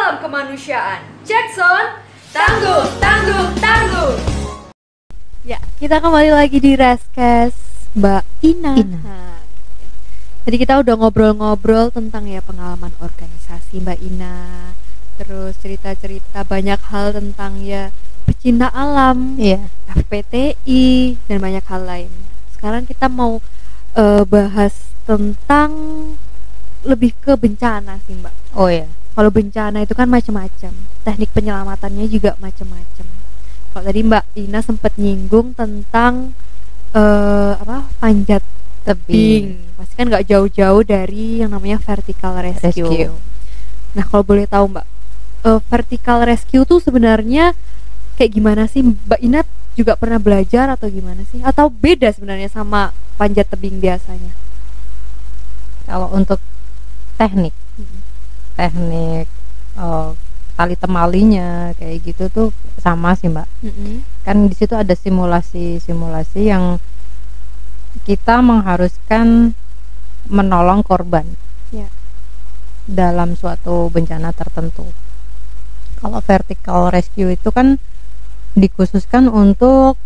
Salam kemanusiaan. Jackson, tangguh, tangguh, tangguh. Ya, kita kembali lagi di Reskes Mbak Ina. Nah, jadi kita udah ngobrol-ngobrol tentang ya pengalaman organisasi Mbak Ina, terus cerita-cerita banyak hal tentang ya pecinta alam, FPTI dan banyak hal lain. Sekarang kita mau bahas tentang lebih ke bencana sih Mbak. Oh ya. Kalau bencana itu kan macam-macam, teknik penyelamatannya juga macam-macam. Kalau tadi Mbak Ina sempat nyinggung tentang panjat tebing, pasti kan nggak jauh-jauh dari yang namanya vertical rescue. Nah kalau boleh tahu Mbak, vertical rescue tuh sebenarnya kayak gimana sih? Mbak Ina juga pernah belajar atau gimana sih? Atau beda sebenarnya sama panjat tebing biasanya? Kalau untuk teknik tali temalinya kayak gitu tuh sama sih Mbak. Kan di situ ada simulasi yang kita mengharuskan menolong korban dalam suatu bencana tertentu. Kalau vertical rescue itu kan dikhususkan untuk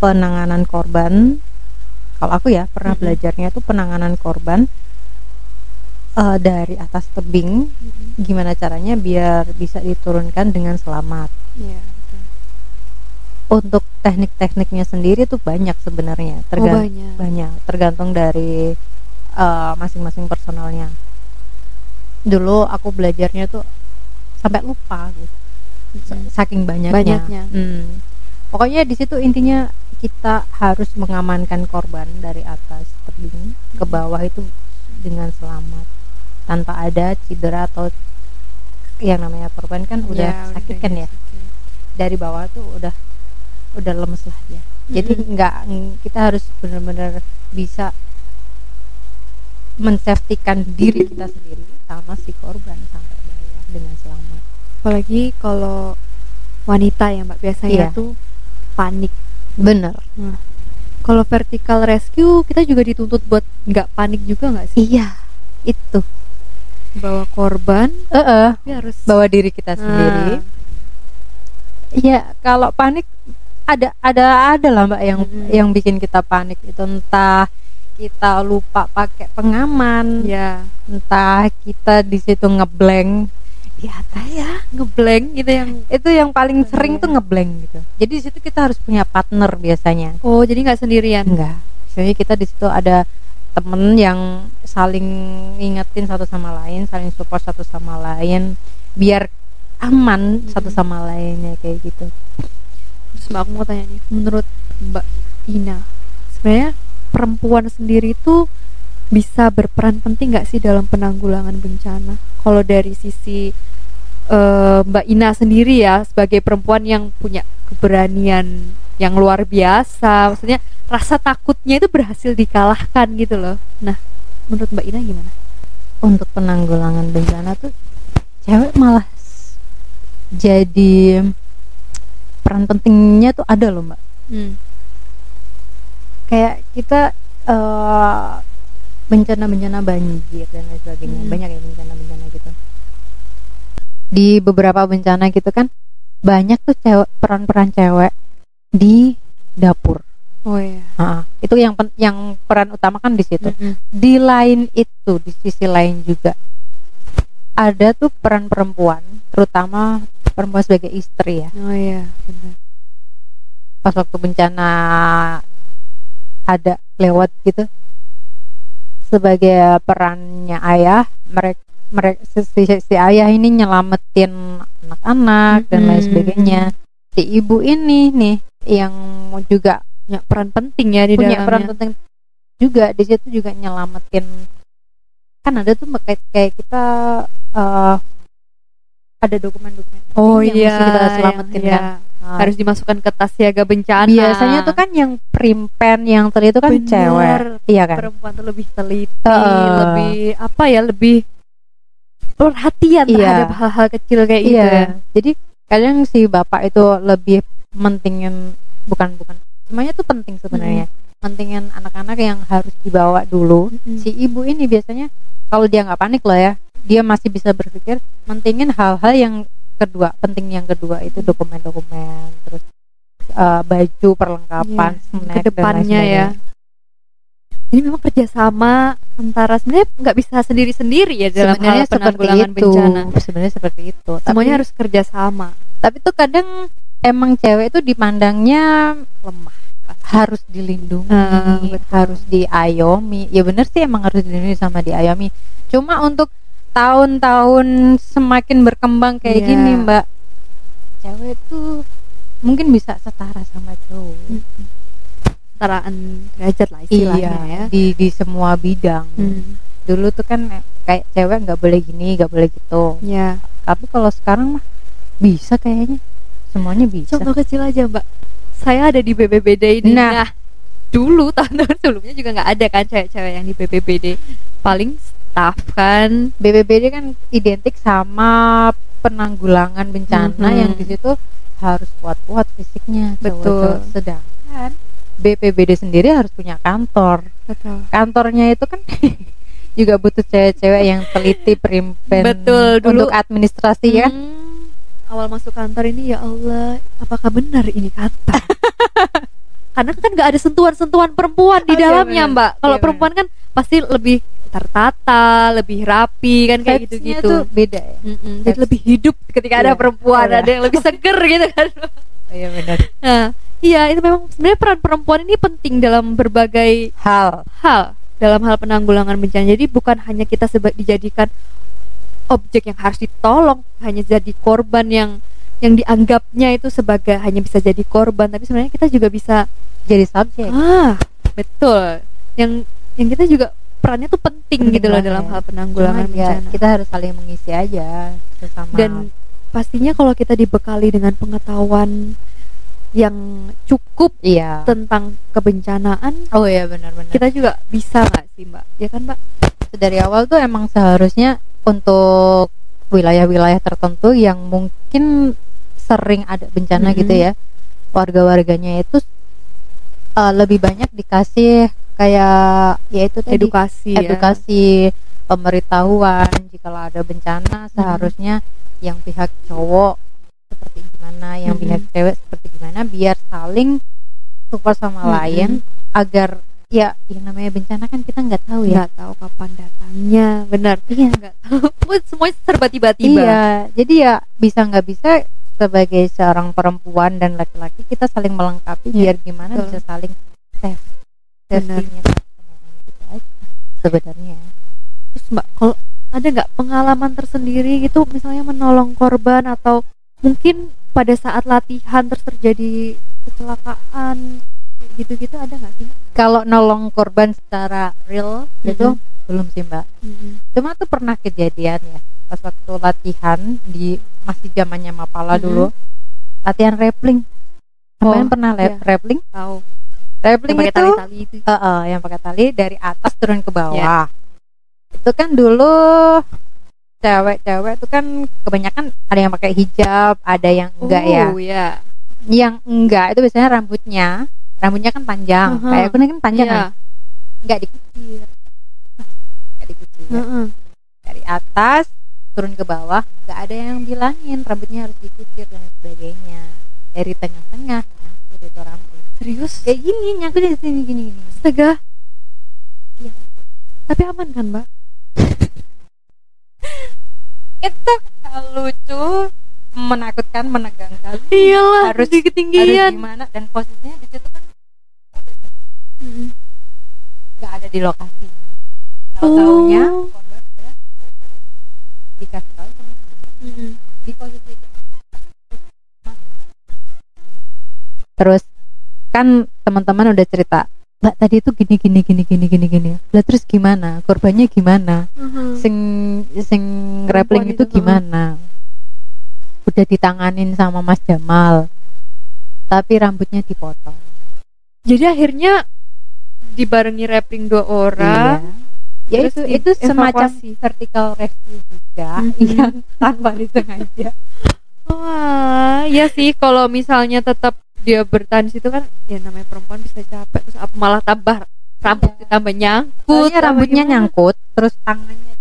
penanganan korban. Kalau aku ya pernah belajarnya tuh penanganan korban dari atas tebing, gimana caranya biar bisa diturunkan dengan selamat. Untuk teknik-tekniknya sendiri tuh banyak sebenarnya, banyak tergantung dari masing-masing personalnya. Dulu aku belajarnya tuh sampai lupa gitu, saking banyaknya. Pokoknya di situ intinya kita harus mengamankan korban dari atas tebing ke bawah itu dengan selamat, tanpa ada cedera atau yang namanya korban kan udah sakit kan ya. Dari bawah tuh udah lemes lah ya. Jadi kita harus benar-benar bisa mensafetykan diri kita sendiri sama si korban sampai bawah dengan selamat. Apalagi kalau wanita ya Mbak, biasanya tuh panik. Bener. Kalau vertical rescue kita juga dituntut buat nggak panik juga nggak sih? Iya, itu bawa korban, tapi harus bawa diri kita sendiri. Iya, kalau panik ada lah Mbak yang bikin kita panik itu, entah kita lupa pakai pengaman, entah kita di situ ngeblank. Ngeblank gitu, itu yang paling sering tuh ngeblank gitu. Jadi di situ kita harus punya partner biasanya. Oh, jadi nggak sendirian? Enggak. Biasanya kita di situ ada temen yang saling ingetin satu sama lain, saling support satu sama lain, biar aman satu sama lainnya kayak gitu. Terus Mbak, aku mau tanya nih, menurut Mbak Ina, sebenarnya perempuan sendiri tuh bisa berperan penting nggak sih dalam penanggulangan bencana? Kalau dari sisi Mbak Ina sendiri ya, sebagai perempuan yang punya keberanian yang luar biasa, maksudnya rasa takutnya itu berhasil dikalahkan gitu loh. Nah, menurut Mbak Ina gimana? Untuk penanggulangan bencana tuh cewek malah jadi peran pentingnya tuh ada loh Mbak. Kayak kita bencana banjir dan lain sebagainya, banyak ya bencana gitu. Di beberapa bencana gitu kan banyak tuh peran-peran cewek di dapur. Oh iya. Itu yang peran utama kan di situ. Di lain itu, di sisi lain juga ada tuh peran perempuan, terutama perempuan sebagai istri ya. Oh iya, benar. Pas waktu bencana ada lewat gitu, sebagai perannya ayah, si ayah ini nyelamatin anak-anak dan lain sebagainya. Si ibu ini nih yang juga punya peran penting ya di punya dalamnya. Peran penting juga di situ, juga nyelamatin. Kan ada tuh kayak kita ada dokumen-dokumen yang mesti kita selamatin kan. Harus dimasukkan ke tas siaga bencana. Biasanya tuh kan yang primpen yang itu kan cewek. Iya kan. Perempuan tuh lebih teliti, lebih perhatian terhadap hal-hal kecil kayak gitu ya. Jadi kadang si bapak itu lebih mentingin, bukan semuanya tuh penting sebenarnya. Pentingin anak-anak yang harus dibawa dulu. Si ibu ini biasanya kalau dia nggak panik loh ya, dia masih bisa berpikir mentingin hal-hal yang kedua, penting yang kedua itu dokumen-dokumen, terus baju, perlengkapan, snack, kedepannya ya. Ini memang kerjasama antara, sebenarnya nggak bisa sendiri-sendiri ya dalam hal penanggulangan bencana. Sebenarnya seperti itu. Semuanya harus kerjasama. Tapi tuh kadang emang cewek itu dipandangnya lemah, harus dilindungi, harus diayomi. Ya bener sih, emang harus dilindungi sama diayomi. Cuma untuk tahun-tahun semakin berkembang kayak gini, Mbak, cewek tuh mungkin bisa setara sama cowok. Kesetaraan derajat lah istilahnya ya. Di semua bidang. Dulu tuh kan kayak cewek nggak boleh gini, nggak boleh gitu. Ya. Tapi kalau sekarang mah bisa kayaknya, semuanya bisa. Contoh kecil aja, Mbak. Saya ada di BPBD ini. Nah, dulu tahun-tahun sebelumnya juga nggak ada kan cewek-cewek yang di BPBD. Paling staff kan. BPBD kan identik sama penanggulangan bencana yang di situ harus kuat-kuat fisiknya. Betul. Sedangkan BPBD sendiri harus punya kantor. Betul. Kantornya itu kan juga butuh cewek-cewek yang teliti, primpen. Betul. Dulu untuk administrasi ya. Awal masuk kantor ini, ya Allah, apakah benar ini kantor? Karena kan nggak ada sentuhan-sentuhan perempuan di dalamnya, Mbak. Kalau perempuan kan pasti lebih tertata, lebih rapi kan, kayak gitu-gitu. Tuh beda ya. Jadi lebih hidup ketika ada perempuan, ada yang lebih seger gitu kan. Iya benar. Nah, iya, itu memang sebenarnya peran perempuan ini penting dalam berbagai hal dalam hal penanggulangan bencana. Jadi bukan hanya kita dijadikan objek yang harus ditolong, hanya jadi korban yang dianggapnya itu sebagai hanya bisa jadi korban, tapi sebenarnya kita juga bisa jadi subjek. Betul. Yang kita juga perannya tuh penting gitu loh dalam hal penanggulangan bencana. Kita harus saling mengisi aja sesama. Dan pastinya kalau kita dibekali dengan pengetahuan yang cukup tentang kebencanaan, benar-benar kita juga bisa nggak sih, Mbak? Ya kan, Mbak? Dari awal tuh emang seharusnya untuk wilayah-wilayah tertentu yang mungkin sering ada bencana gitu ya, warga-warganya itu lebih banyak dikasih kayak yaitu edukasi pemberitahuan jikalau ada bencana seharusnya yang pihak cowok seperti gimana, yang pihak cewek seperti gimana, biar saling support sama lain, agar ya yang namanya bencana kan kita nggak tahu ya, nggak tahu kapan datangnya. Benar. Iya, nggak tahu. Semuanya serba tiba-tiba. Iya, jadi ya bisa nggak bisa sebagai seorang perempuan dan laki-laki kita saling melengkapi biar gimana bisa saling safety-nya gitu aja sebenarnya. Terus Mbak, kalau ada nggak pengalaman tersendiri gitu, misalnya menolong korban atau mungkin pada saat latihan terus terjadi kecelakaan gitu-gitu, ada nggak sih? Kalau nolong korban secara real itu belum sih, Mbak. Cuma tuh pernah kejadian ya pas waktu latihan di masih zamannya Mapala dulu, latihan rappling. Kalian pernah rappling? Tahu. Rappling yang itu tali itu. Yang pakai tali dari atas turun ke bawah. Itu kan dulu cewek-cewek itu kan kebanyakan ada yang pakai hijab, ada yang enggak ya. Yang enggak itu biasanya rambutnya kan panjang, kayak aku kan panjang kan, nggak dikucir, dari atas turun ke bawah, nggak ada yang bilangin rambutnya harus dikucir dan sebagainya, dari tengah-tengah nyangkut itu rambut. Serius? Kayak gini, nyangkut di sini gini. Astaga. Iya. Tapi aman kan, Mbak? Itu lucu, menakutkan, menegangkan. Iyalah, harus di ketinggian. Harus gimana, dan posisinya di situ kan nggak ada di lokasi. Tahu-taunya korban udah dikasih tahu sama di posisi itu. Terus kan teman-teman udah cerita, Mbak tadi itu gini. Lah terus gimana? Korbannya gimana? Sing rappling itu gimana? Udah ditanganin sama Mas Jamal, tapi rambutnya dipotong. Jadi akhirnya dibarengi rappling 2 orang. Ya itu semacam vertical rescue juga yang tanpa disengaja. Wah, ya sih, kalau misalnya tetap dia bertahan situ kan, ya namanya perempuan bisa capek, terus apa malah tambah rambut ditambah nyangkut. Rambutnya nyangkut, terus tangannya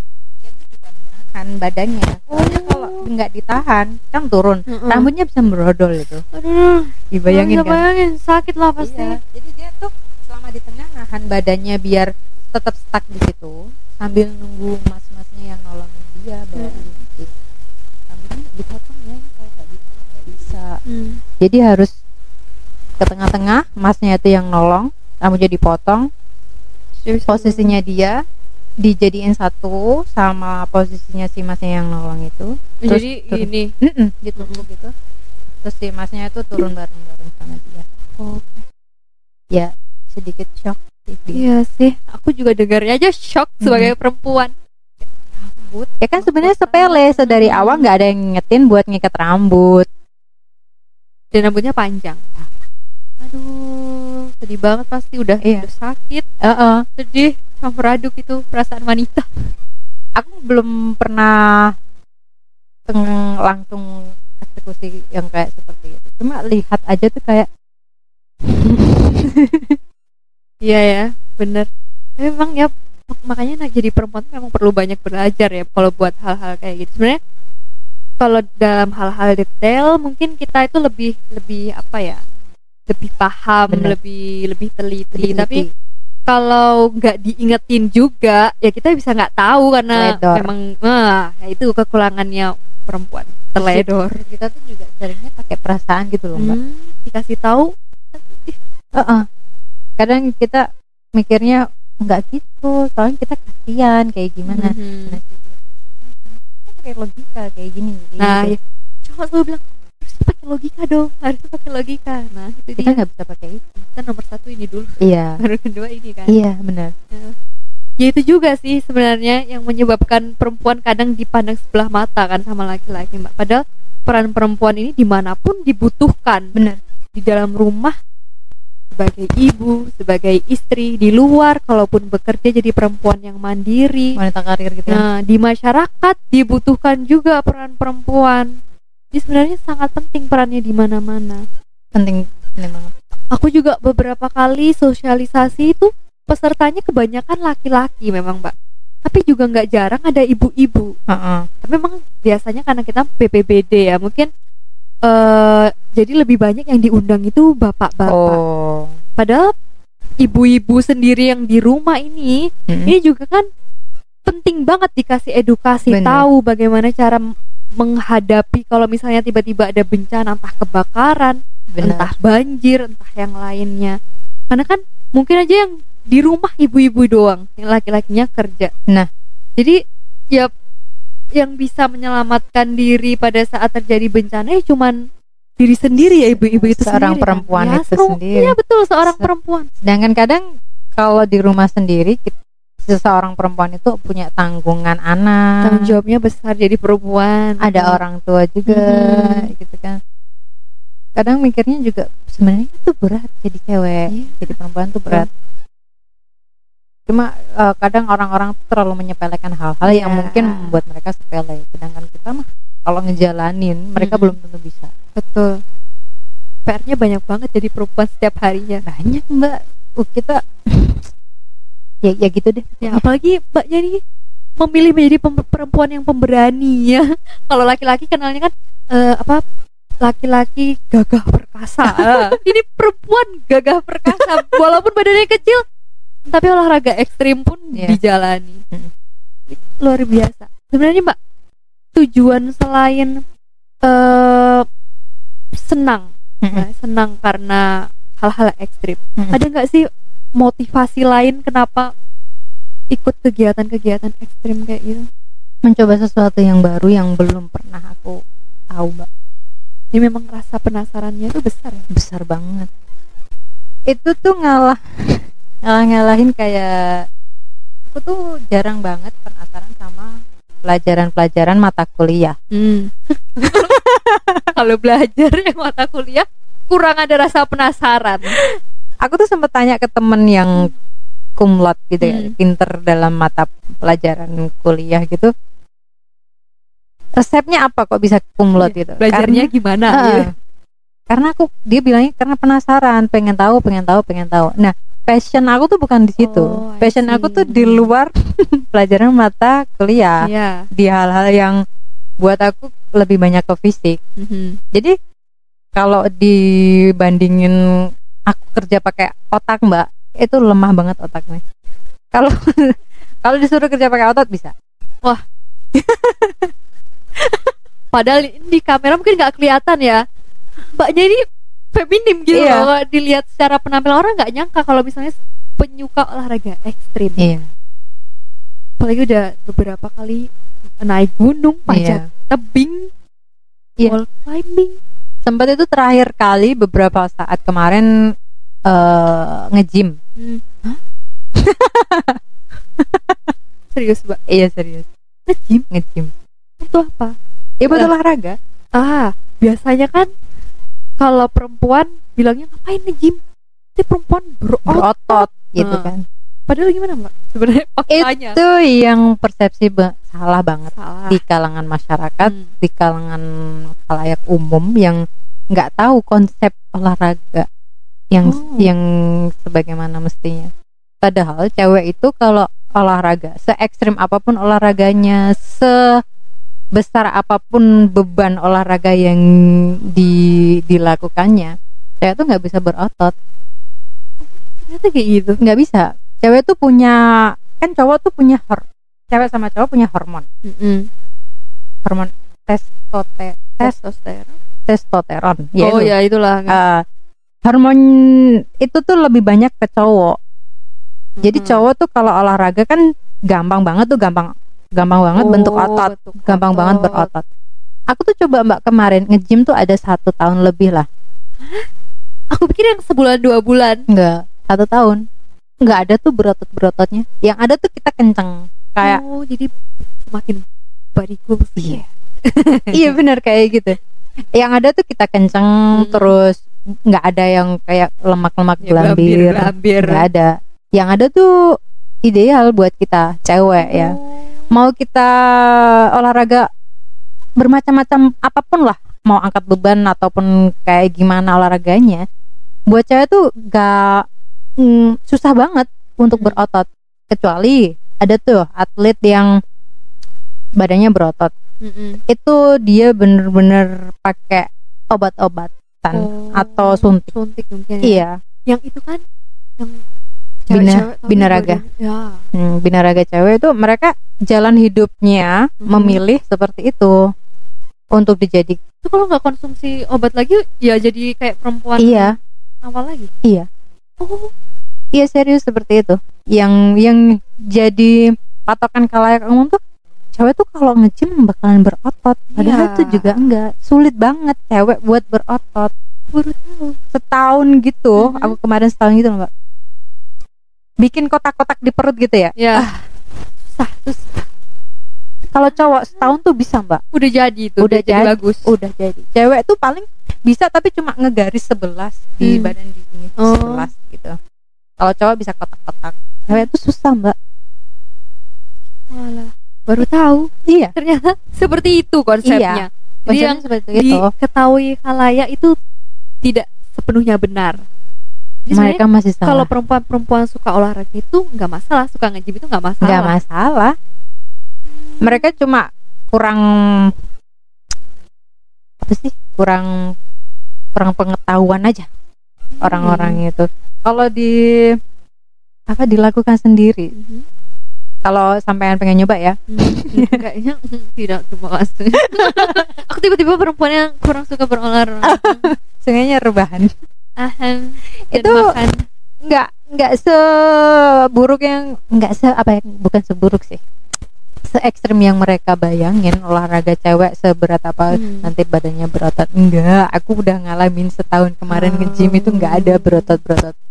dia tuh juga nahan badannya. Soalnya kalau nggak ditahan kan turun, rambutnya bisa merodol itu. Aduh, dibayangin kan? Bayangin, sakit lah pasti. Iya. Jadi dia tuh selama di tengah nahan badannya biar tetap stuck di situ sambil nunggu mas-masnya yang nolongin dia baru diinjek. Rambutnya dipotong ya, kalau nggak dipotong nggak bisa. Jadi harus ke tengah-tengah, masnya itu yang nolong, rambutnya dipotong, posisinya dia dijadiin satu sama posisinya si masnya yang nolong itu. Jadi ini gitu. Terus si masnya itu turun bareng-bareng sama dia. Ya sedikit shock sih. Iya sih, aku juga dengarnya aja shock sebagai perempuan. Rambut ya kan sebenarnya sepele, dari awal nggak ada yang ngingetin buat ngikat rambut dan rambutnya panjang. Aduh, sedih banget pasti udah sakit. Sedih, campur aduk itu perasaan wanita. Aku belum pernah langsung eksekusi yang kayak seperti itu. Cuma lihat aja tuh kayak iya ya, bener. Memang ya, makanya jadi perempuan tuh memang perlu banyak belajar ya kalau buat hal-hal kayak gitu. Sebenarnya kalau dalam hal-hal detail mungkin kita itu lebih apa ya? Lebih paham, lebih teliti. Tapi kalau nggak diingetin juga, ya kita bisa nggak tahu karena memang ya itu kekurangannya perempuan, teledor. Kita tuh juga seringnya pakai perasaan gitu loh, Mbak. Dikasih tahu, kadang kita mikirnya nggak gitu, soalnya kita kasihan kayak gimana. Nah, kita pakai logika kayak gini. Nah, gitu. Cowok selalu bilang harus pakai logika dong, harus pakai logika. Nah, itu kita nggak bisa pakai itu. Kita nomor satu ini dulu. Iya. Baru kedua ini kan. Iya, benar. Ya itu juga sih sebenarnya yang menyebabkan perempuan kadang dipandang sebelah mata kan sama laki-laki, Mbak. Padahal peran perempuan ini dimanapun dibutuhkan. Benar. Di dalam rumah sebagai ibu, sebagai istri, di luar kalaupun bekerja jadi perempuan yang mandiri, wanita karir gitu. Nah, di masyarakat dibutuhkan juga peran perempuan. Jadi sebenarnya sangat penting perannya di mana-mana. Penting banget. Aku juga beberapa kali sosialisasi itu pesertanya kebanyakan laki-laki memang, Mbak. Tapi juga nggak jarang ada ibu-ibu. Tapi memang biasanya karena kita BPBD ya, mungkin jadi lebih banyak yang diundang itu bapak-bapak. Padahal ibu-ibu sendiri yang di rumah ini juga kan penting banget dikasih edukasi. Tahu bagaimana cara menghadapi kalau misalnya tiba-tiba ada bencana, entah kebakaran, entah banjir, entah yang lainnya. Karena kan mungkin aja yang di rumah ibu-ibu doang, yang laki-lakinya kerja. Nah, jadi ya yang bisa menyelamatkan diri pada saat terjadi bencana ya cuman diri sendiri ya, ibu-ibu itu seorang sendiri, perempuan kan? itu sendiri. Iya betul, seorang perempuan. Sedangkan kadang kalau di rumah sendiri seseorang perempuan itu punya tanggungan anak, tanggung jawabnya besar jadi perempuan, ada orang tua juga gitu kan. Kadang mikirnya juga sebenarnya itu berat jadi cewek, jadi perempuan tuh berat. Cuma kadang orang-orang tuh terlalu menyepelekan hal-hal yang mungkin membuat mereka sepele. Sedangkan kita mah kalau ngejalanin mereka belum tentu bisa. Betul. PR-nya banyak banget jadi perempuan setiap harinya. Banyak, Mbak. Kita ya gitu deh. Ya, apalagi Mbaknya nih memilih menjadi perempuan yang pemberani ya. Kalau laki-laki kenalnya kan laki-laki gagah perkasa. Ini perempuan gagah perkasa walaupun badannya kecil tapi olahraga ekstrim pun dijalani. Luar biasa. Sebenarnya Mbak, tujuan selain senang senang karena hal-hal ekstrim, ada nggak sih motivasi lain kenapa ikut kegiatan-kegiatan ekstrim kayak gitu? Mencoba sesuatu yang baru yang belum pernah aku tahu, Mbak. Ini memang rasa penasarannya itu besar ya? Besar banget. Itu tuh ngalahin kayak aku tuh jarang banget penasaran sama pelajaran-pelajaran mata kuliah. Kalau belajar yang mata kuliah kurang ada rasa penasaran. Aku tuh sempat tanya ke temen yang cum laude gitu ya, pinter dalam mata pelajaran kuliah gitu. Resepnya apa kok bisa cum laude gitu? Belajarnya gimana? Karena dia bilangnya karena penasaran, pengen tahu. Nah, passion aku tuh bukan di situ. Passion aku tuh di luar pelajaran mata kuliah. Di hal-hal yang buat aku lebih banyak ke fisik. Jadi kalau dibandingin aku kerja pakai otak Mbak, itu lemah banget otaknya. Kalau kalau disuruh kerja pakai otot bisa. Wah. Padahal di kamera mungkin nggak kelihatan ya. Mbaknya ini feminim gitu loh. Kalau dilihat secara penampilan orang nggak nyangka kalau misalnya penyuka olahraga ekstrim. Apalagi udah beberapa kali naik gunung, panjat tebing, wall climbing. Sempat itu terakhir kali beberapa saat kemarin nge-gym. Serius Mbak? Iya serius. Nge-gym. Itu apa? Ya buat olahraga. Biasanya kan kalau perempuan bilangnya ngapain nge-gym? Itu perempuan berotot gitu kan. Padahal gimana Mbak? Sebenarnya faktanya itu yang persepsi salah banget di kalangan masyarakat, di kalangan khalayak umum yang nggak tahu konsep olahraga yang sebagaimana mestinya. Padahal cewek itu kalau olahraga, se ekstrim apapun olahraganya, sebesar apapun beban olahraga yang dilakukannya, cewek tuh nggak bisa berotot. Ternyata kayak gitu. Nggak bisa. Cewek tuh punya, kan cowok tuh punya cewek sama cowok punya hormon. Hormon testosteron. Ya itulah. Hormon itu tuh lebih banyak ke cowok. Jadi cowok tuh kalau olahraga kan gampang banget bentuk otot, gampang banget berotot. Aku tuh coba Mbak kemarin nge-gym tuh ada 1 tahun lebih lah. Aku pikir yang sebulan 2 bulan. Enggak, 1 tahun. Enggak ada tuh berototnya. Yang ada tuh kita kenceng kayak. Jadi semakin body goals. Iya benar kayak gitu. Yang ada tuh kita kenceng terus nggak ada yang kayak lemak-lemak gelambir. Nggak ada. Yang ada tuh ideal buat kita cewek ya. Mau kita olahraga bermacam-macam apapun lah, mau angkat beban ataupun kayak gimana olahraganya, buat cewek tuh gak susah banget untuk berotot. Kecuali ada tuh atlet yang badannya berotot. Itu dia bener-bener pakai obat-obatan atau suntik mungkin ya. Iya. Yang itu kan yang binaraga. Binaraga cewek itu mereka jalan hidupnya memilih seperti itu untuk dijadikan. Itu kalau nggak konsumsi obat lagi ya jadi kayak perempuan awal lagi. Iya. Iya serius seperti itu. Yang jadi patokan khalayak umum tuh cewek tuh kalau nge-gym bakalan berotot. Padahal itu juga enggak. Sulit banget cewek buat berotot. Baru tahu. Setahun gitu. Aku kemarin setahun gitu loh Mbak. Bikin kotak-kotak di perut gitu ya. Susah. Kalau cowok setahun tuh bisa Mbak. Udah jadi tuh. Udah jadi bagus. Udah jadi. Cewek tuh paling bisa tapi cuma ngegaris 11 di badan di sini. 11 gitu. Kalau cowok bisa kotak-kotak. Cewek tuh susah Mbak. Walah, baru tahu. Iya. Ternyata seperti itu konsepnya. Jadi yang seperti itu. Diketahui khalayak itu tidak sepenuhnya benar. Jadi mereka masih salah. Kalau perempuan suka olahraga itu nggak masalah, suka nge-gym itu nggak masalah. Nggak masalah. Mereka cuma kurang apa sih? Kurang pengetahuan aja orang-orang itu. Kalau dilakukan sendiri. Kalau sampean pengen nyoba ya. Kayaknya tidak cuma langsung. Aku tiba-tiba perempuan yang kurang suka berolahraga. Sengaja rebahan. Itu nggak seburuk yang bukan seburuk sih, se ekstrim yang mereka bayangin. Olahraga cewek seberat apa nanti badannya berotot. Enggak, aku udah ngalamin setahun kemarin nge-gym itu nggak ada berotot.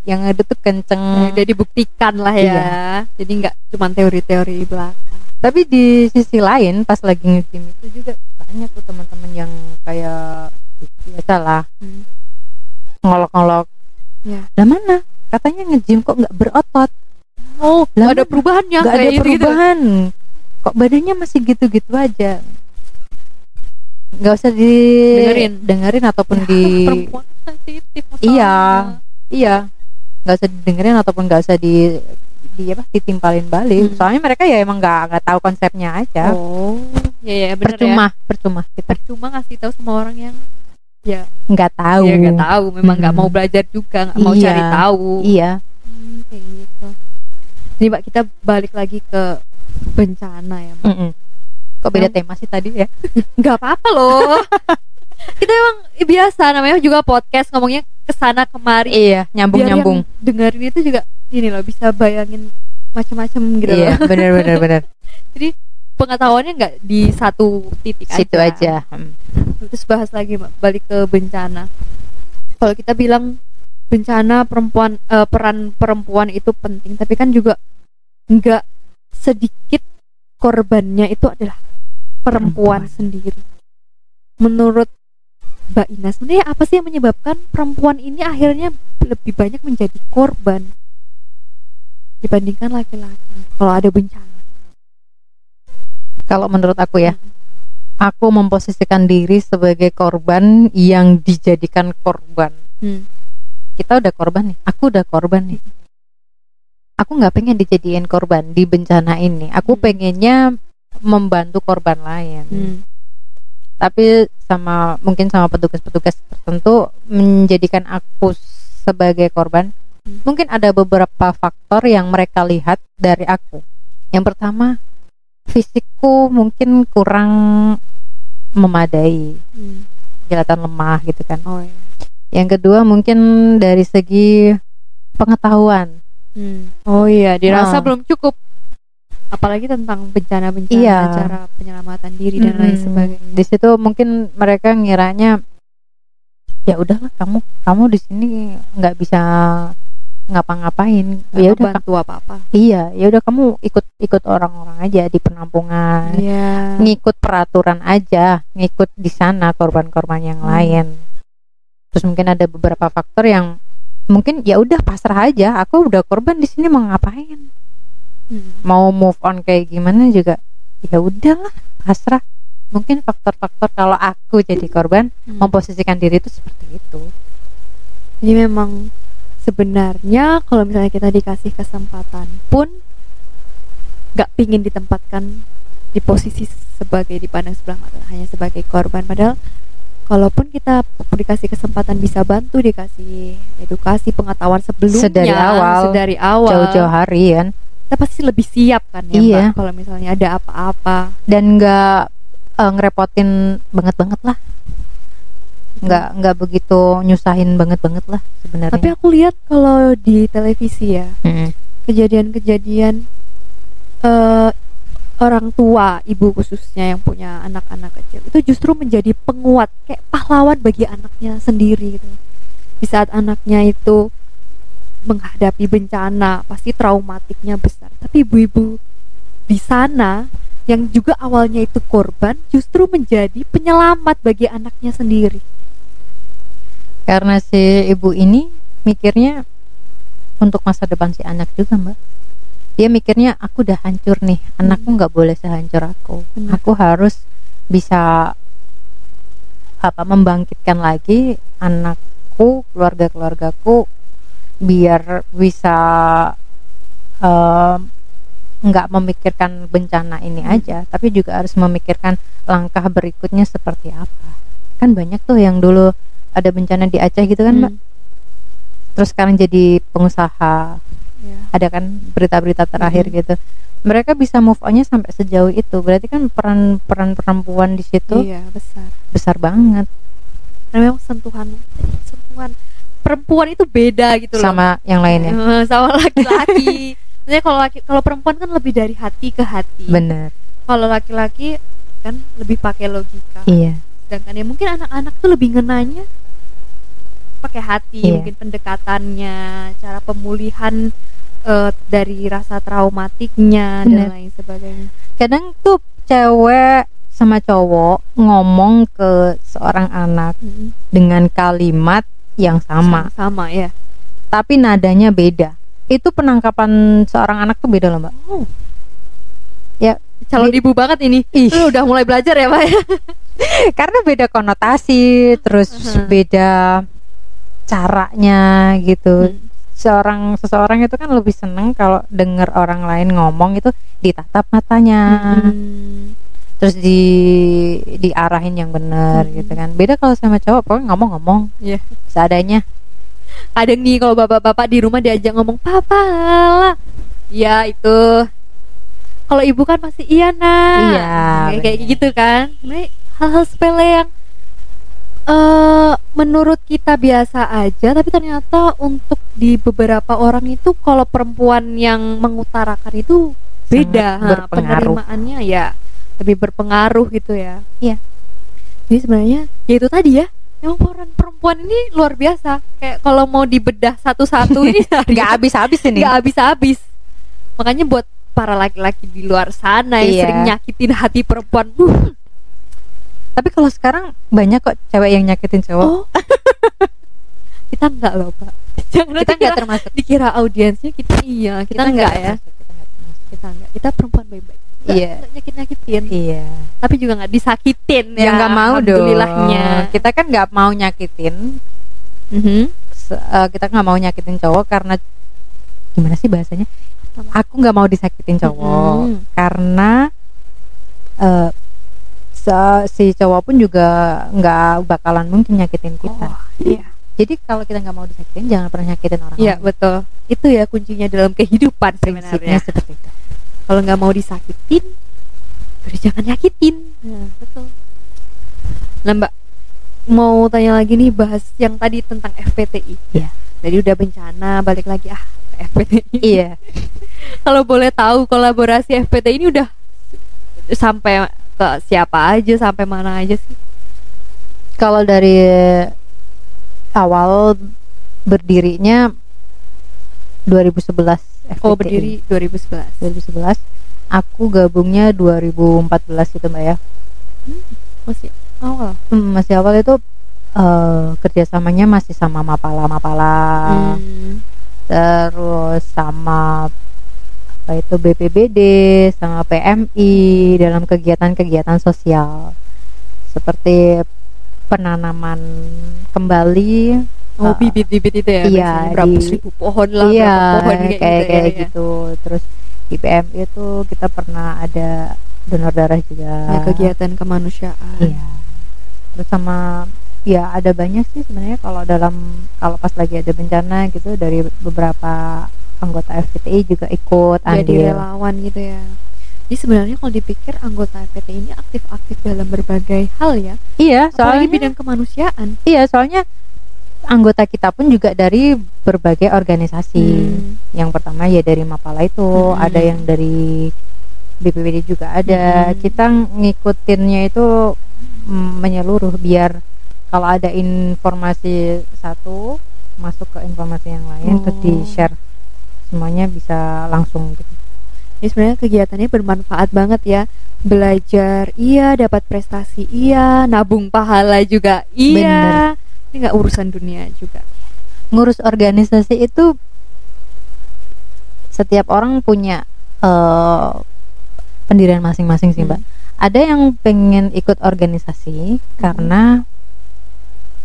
Yang ada tuh kenceng. Udah dibuktikan lah ya. Jadi nggak cuma teori-teori belakang. Tapi di sisi lain pas lagi nge-gym itu juga banyak tuh teman-teman yang kayak biasalah ngolok-ngolok. Lah mana? Katanya nge-gym kok nggak berotot. Nggak ada perubahannya. Nggak ada perubahan. Kok badannya masih gitu-gitu aja. Nggak usah dengerin ataupun di. Perempuan sensitif. Iya. didengerin ataupun nggak usah ditimpalin balik. Soalnya mereka ya emang nggak tahu konsepnya aja. Oh, ya benar ya. Percuma kita ngasih tahu semua orang yang ya nggak tahu. Ya nggak tahu, memang nggak mau belajar juga, nggak mau cari tahu. Iya. Kayak gitu. Nih Mbak, kita balik lagi ke bencana ya Mbak. Kok beda tema sih tadi ya? Nggak apa-apa loh. Kita emang biasa, namanya juga podcast, ngomongnya kesana kemari. Iya, nyambung. Dengerin itu juga ini loh, bisa bayangin macam-macam gitu. Iya, benar. Jadi pengetahuannya nggak di satu titik situ aja. Terus bahas lagi Mbak, balik ke bencana. Kalau kita bilang bencana peran perempuan itu penting, tapi kan juga nggak sedikit korbannya itu adalah perempuan sendiri. Menurut Mbak Ina, sebenarnya apa sih yang menyebabkan perempuan ini akhirnya lebih banyak menjadi korban dibandingkan laki-laki kalau ada bencana? Kalau menurut aku ya, aku memposisikan diri sebagai korban yang dijadikan korban. Kita udah korban nih, aku udah korban nih. Aku nggak pengen dijadiin korban di bencana ini. Aku pengennya membantu korban lain. Tapi mungkin sama petugas-petugas tertentu menjadikan aku sebagai korban. Mungkin ada beberapa faktor yang mereka lihat dari aku. Yang pertama, fisikku mungkin kurang memadai, kelihatan lemah gitu kan. Yang kedua mungkin dari segi pengetahuan. Oh iya, dirasa belum cukup. Apalagi tentang bencana-bencana, cara penyelamatan diri dan lain sebagainya. Di situ mungkin mereka ngiranya ya udahlah, kamu di sini nggak bisa ngapa-ngapain, ya udah bantu apa-apa. Iya, ya udah kamu ikut orang-orang aja di penampungan, ngikut peraturan aja, ngikut di sana korban-korban yang lain. Terus mungkin ada beberapa faktor yang mungkin ya udah pasrah aja, aku udah korban di sini, mau ngapain? Mau move on kayak gimana juga ya udahlah, pasrah. Mungkin faktor-faktor kalau aku jadi korban memposisikan diri itu seperti itu. Jadi memang sebenarnya kalau misalnya kita dikasih kesempatan pun gak pingin ditempatkan di posisi sebagai dipandang sebelah mata, hanya sebagai korban. Padahal kalaupun kita dikasih kesempatan bisa bantu, dikasih edukasi, pengetahuan sebelumnya sedari awal jauh-jauh hari kan, kita pasti lebih siap kan ya Mbak, kalau misalnya ada apa-apa, dan nggak ngerepotin banget lah, nggak begitu nyusahin banget lah sebenarnya. Tapi aku lihat kalau di televisi ya, kejadian-kejadian orang tua, ibu khususnya yang punya anak-anak kecil itu justru menjadi penguat, kayak pahlawan bagi anaknya sendiri gitu. Di saat anaknya itu menghadapi bencana, pasti traumatiknya besar. Tapi ibu-ibu di sana yang juga awalnya itu korban justru menjadi penyelamat bagi anaknya sendiri. Karena si ibu ini mikirnya untuk masa depan si anak juga Mbak. Dia mikirnya aku udah hancur nih, anakku nggak boleh sehancur aku. Aku harus bisa membangkitkan lagi anakku, keluargaku biar bisa nggak memikirkan bencana ini aja, tapi juga harus memikirkan langkah berikutnya seperti apa. Kan banyak tuh yang dulu ada bencana di Aceh gitu kan Mbak, terus sekarang jadi pengusaha. Ada kan berita-berita terakhir gitu, mereka bisa move on-nya sampai sejauh itu. Berarti kan peran perempuan di situ besar banget. Karena memang sentuhan perempuan itu beda gitu loh sama yang lainnya, sama laki-laki. Maksudnya kalau perempuan kan lebih dari hati ke hati. Bener. Kalau laki-laki kan lebih pakai logika. Iya. Sedangkan ya mungkin anak-anak tuh lebih ngenanya pakai hati. Mungkin pendekatannya, cara pemulihan dari rasa traumatiknya dan lain sebagainya. Kadang tuh cewek sama cowok ngomong ke seorang anak dengan kalimat yang sama ya, tapi nadanya beda. Itu penangkapan seorang anak tuh beda loh Mbak. Ya calon ibu banget ini. Udah mulai belajar ya Pak ya. Karena beda konotasi, terus beda caranya gitu. seseorang itu kan lebih seneng kalau denger orang lain ngomong itu ditatap matanya, terus diarahin yang benar gitu kan. Beda kalau sama cowok, pokoknya ngomong-ngomong seadanya. Kadang nih kalau bapak-bapak di rumah diajak ngomong papa lah, ya itu. Kalau ibu kan pasti iya nak, Iya, kayak gitu kan. Sebenarnya hal-hal sepele yang menurut kita biasa aja, tapi ternyata untuk di beberapa orang itu, kalau perempuan yang mengutarakan itu beda, penerimaannya ya lebih berpengaruh gitu ya. Iya. Jadi sebenarnya ya itu tadi ya, emang peran perempuan ini luar biasa. Kayak kalau mau dibedah satu-satu ini nggak habis-habis ini. Nggak habis-habis. Makanya buat para laki-laki di luar sana yang sering nyakitin hati perempuan. Tapi kalau sekarang banyak kok cewek yang nyakitin cowok. Oh. Kita enggak loh Pak. Jangan kita enggak termasuk. Dikira audiensnya kita kita enggak ya. Kita enggak. Kita perempuan baik-baik. Iya. Nyakit-nyakitin. Iya. Tapi juga enggak disakitin ya. Nggak mau dong. Alhamdulillahnya. Kita kan nggak mau nyakitin. Kita nggak mau nyakitin cowok karena gimana sih bahasanya? Aku nggak mau disakitin cowok karena si cowok pun juga nggak bakalan mungkin nyakitin kita. Iya. Jadi kalau kita nggak mau disakitin, jangan pernah nyakitin orang lain. Iya betul. Itu ya kuncinya dalam kehidupan sebenarnya. Seperti itu. Kalau nggak mau disakitin, udah jangan nyakitin. Betul. Nah Mbak, mau tanya lagi nih, bahas yang tadi tentang FPTI. Iya. Jadi udah bencana, balik lagi ke FPTI. Iya. Kalau boleh tahu kolaborasi FPTI ini udah sampai ke siapa aja, sampai mana aja sih? Kalau dari awal berdirinya 2011 FPTI. Oh, berdiri 2011. Aku gabungnya 2014 gitu Mbak ya. Masih awal. Masih awal itu kerjasamanya masih sama Mapala. Terus sama apa itu BPBD, sama PMI dalam kegiatan-kegiatan sosial seperti penanaman kembali bibit-bibit itu ya. Iya, berapa ribu pohon lah, iya, berapa pohon kayak gitu. Terus di PMI itu kita pernah ada donor darah juga, kegiatan kemanusiaan. Iya. Terus sama ya ada banyak sih sebenarnya kalau pas lagi ada bencana gitu, dari beberapa anggota FPTI juga ikut jadi relawan gitu ya. Jadi sebenarnya kalau dipikir anggota FPTI ini aktif-aktif dalam berbagai hal ya. Iya, soalnya bidang kemanusiaan. Iya, soalnya anggota kita pun juga dari berbagai organisasi. Yang pertama ya dari Mapala itu, ada yang dari BPBD juga ada. Kita ngikutinnya itu menyeluruh, biar kalau ada informasi satu masuk ke informasi yang lain, terus di-share semuanya bisa langsung gitu. Jadi sebenarnya kegiatannya bermanfaat banget ya. Belajar iya, dapat prestasi iya, nabung pahala juga iya. Bener. Ini nggak urusan dunia juga. Ngurus organisasi itu setiap orang punya pendirian masing-masing sih Mbak. Ada yang pengen ikut organisasi karena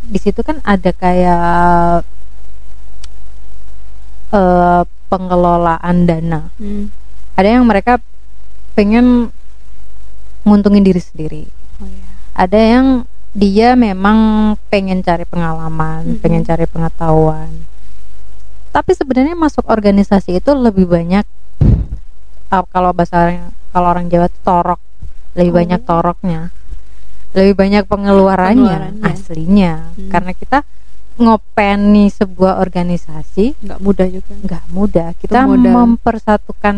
di situ kan ada kayak pengelolaan dana. Ada yang mereka pengen nguntungin diri sendiri. Ada yang dia memang pengen cari pengalaman, pengen cari pengetahuan. Tapi sebenarnya masuk organisasi itu lebih banyak, kalau orang Jawa itu torok, lebih banyak toroknya, lebih banyak pengeluarannya. Aslinya. Karena kita ngopeni sebuah organisasi nggak mudah juga. Nggak mudah. Kita mempersatukan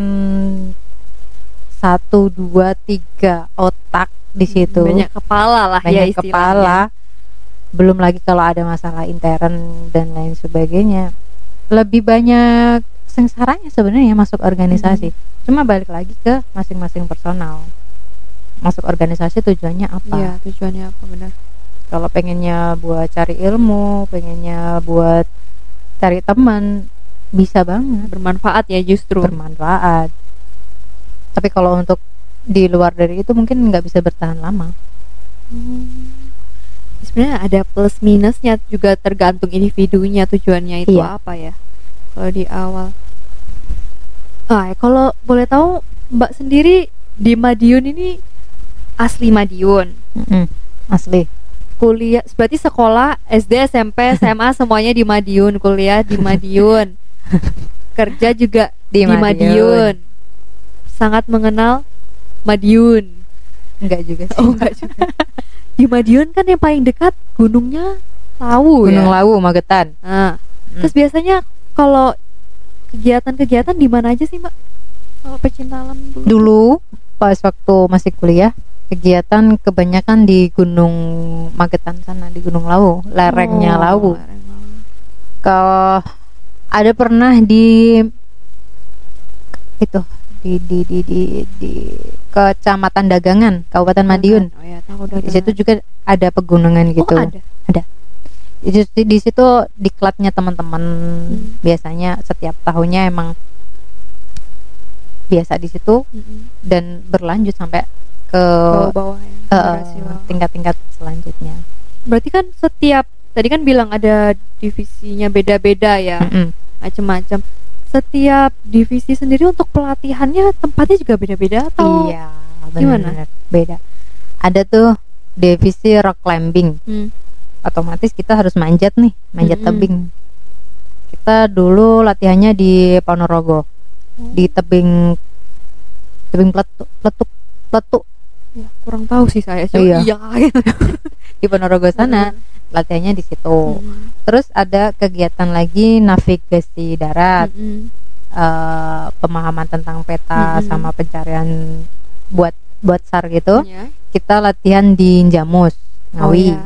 1, 2, 3 otak di situ. Banyak kepala lah ya istilahnya. Kepala. Belum lagi kalau ada masalah intern dan lain sebagainya. Lebih banyak sengsaranya sebenarnya masuk organisasi. Cuma balik lagi ke masing-masing personal. Masuk organisasi tujuannya apa? Iya, tujuannya apa, benar. Kalau pengennya buat cari ilmu, pengennya buat cari teman, bisa banget. Bermanfaat ya, justru bermanfaat. Tapi kalau untuk di luar dari itu mungkin nggak bisa bertahan lama. Sebenarnya ada plus minusnya juga, tergantung individunya tujuannya itu apa ya. kalau di awal. Kalau boleh tahu Mbak sendiri di Madiun ini asli Madiun? Asli. Kuliah berarti sekolah SD, SMP, SMA semuanya di Madiun, kuliah di Madiun. Kerja juga di Madiun. Sangat mengenal Madiun. Enggak juga sih. Enggak juga. Di Madiun kan yang paling dekat gunungnya Lawu. Gunung Lawu, Magetan. Terus biasanya kalau kegiatan-kegiatan di mana aja sih, Mbak? Kalau pecinta alam dulu pas waktu masih kuliah, kegiatan kebanyakan di Gunung Magetan sana, di Gunung Lawu, lerengnya Lawu. Kalau ada pernah di itu di Kecamatan Dagangan, Kabupaten Madiun. Di situ juga ada pegunungan gitu. Ada. Di situ diklatnya teman-teman biasanya setiap tahunnya emang biasa di situ dan berlanjut sampai ke bawah tingkat-tingkat selanjutnya. Berarti kan setiap tadi kan bilang ada divisinya beda-beda ya, macam-macam. Setiap divisi sendiri untuk pelatihannya tempatnya juga beda-beda atau iya, gimana? Beda. Ada tuh divisi rock climbing. Otomatis kita harus manjat tebing. Kita dulu latihannya di Ponorogo, di tebing peletuk. Ya, kurang tahu sih saya. Iya. Di Ponorogo sana latihannya di situ. Terus ada kegiatan lagi navigasi darat, pemahaman tentang peta sama pencarian buat SAR gitu. Kita latihan di Jamus, Ngawi.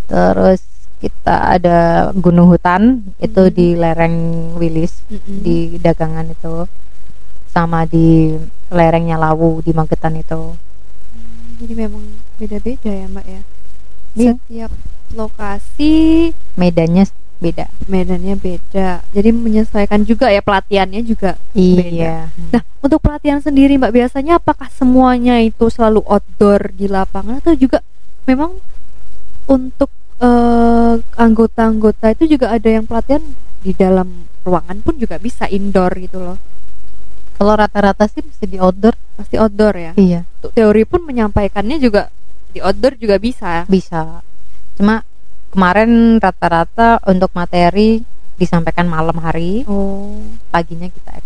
Terus kita ada Gunung Hutan itu di lereng Wilis di Dagangan itu, sama di lerengnya Lawu di Magetan itu. Jadi memang beda-beda ya, Mbak ya. Setiap lokasi medannya beda. Jadi menyesuaikan juga ya, pelatihannya juga beda. Nah, untuk pelatihan sendiri Mbak biasanya apakah semuanya itu selalu outdoor di lapangan atau juga memang untuk anggota-anggota itu juga ada yang pelatihan di dalam ruangan pun juga bisa indoor gitu loh? Kalau rata-rata sih mesti di outdoor. Pasti outdoor ya? Iya. Untuk teori pun menyampaikannya juga di outdoor juga bisa? Bisa. Cuma kemarin rata-rata untuk materi disampaikan malam hari. Paginya kita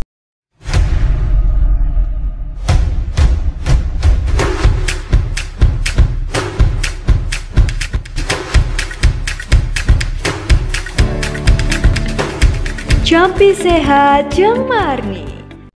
Jampi Sehat Jeng Marni.